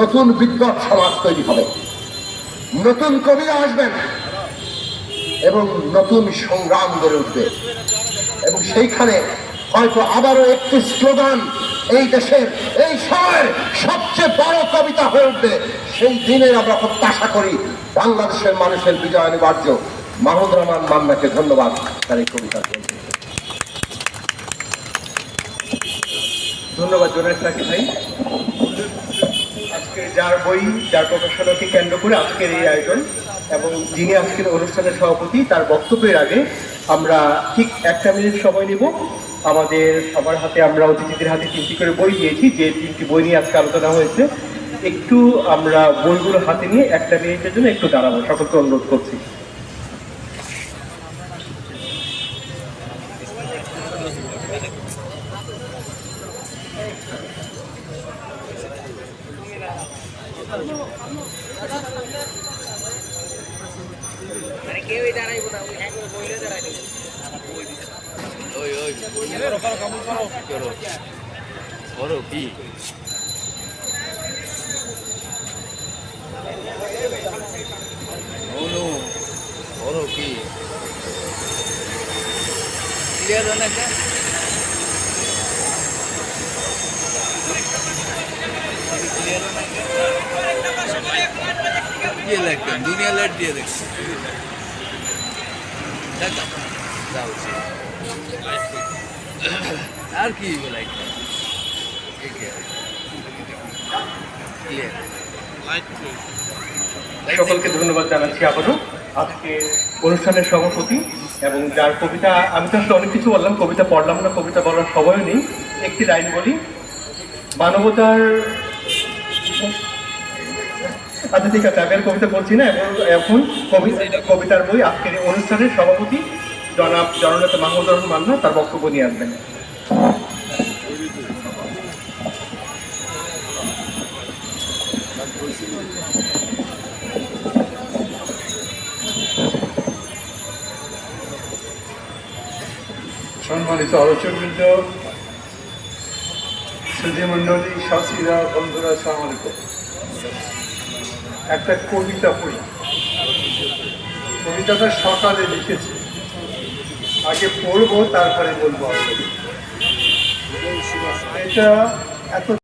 নতুন বিদ্যৎ সমাজ তৈরি হবে, নতুন কবিরা আসবেন এবং নতুন সংগ্রাম গড়ে উঠবে। এবং সেইখানে হয়তো আবারও একটি স্লোগান এই দেশের এই সময়ের সবচেয়ে বড় কবিতা হয়ে উঠবে। সেই দিনের আমরা প্রত্যাশা করি। বাংলাদেশের মানুষের বিজয় অনিবার্য। মাহমুদুর রহমান মান্নাকে ধন্যবাদ তার এই কবিতা। ধন্যবাদ জোনায়েদ সাকিব ভাই। আজকে যার বই যার প্রকাশনাকে কেন্দ্র করে আজকের এই আয়োজন এবং যিনি আজকের অনুষ্ঠানের সভাপতি, তার বক্তব্যের আগে আমরা ঠিক 1 মিনিট সময় নিব। আমাদের সবার হাতে আমরা অতিথিদের হাতে 3টি করে বই দিয়েছি, যে 3টি বই নিয়ে আজকে আলোচনা হয়েছে। একটু আমরা বইগুলো হাতে নিয়ে 1 মিনিটের জন্য একটু দাঁড়াবো, সকলকে অনুরোধ করছি। কেউই দাঁড়াইব না, বইলে দাঁড়াইব। করো কি করো কি ক্লিয়ার হয় না क्या क्लियर होना क्या ये लगता है दुनिया लट दिए देखते আর কি লাইট সকলকে ধন্যবাদ জানাচ্ছি আবারও। আজকে অনুষ্ঠানের সভাপতি এবং যার কবিতা, আমি তো আসলে অনেক কিছু বললাম, কবিতা পড়লাম না, কবিতা বলার সময় নেই। একটি লাইন বলি, মানবতার, আচ্ছা ঠিক আছে, আমি আর কবিতা বলছি না। এখন কবিতার বই আজকের অনুষ্ঠানের সভাপতি জনাব জননেতা মাহমুদুর রহমান মান্না তার বক্তব্য নিয়ে আসবেন। সম্মানিত আলোচকবৃন্দ, সুধীমণ্ডলী, শাস্ত্রীরা, বন্ধুরা, আসসালামু আলাইকুম। একটা কবিতা পড়ি। কবিতাটা সকালে লিখেছি, আগে পড়বো তারপরে বলবো। এটা এত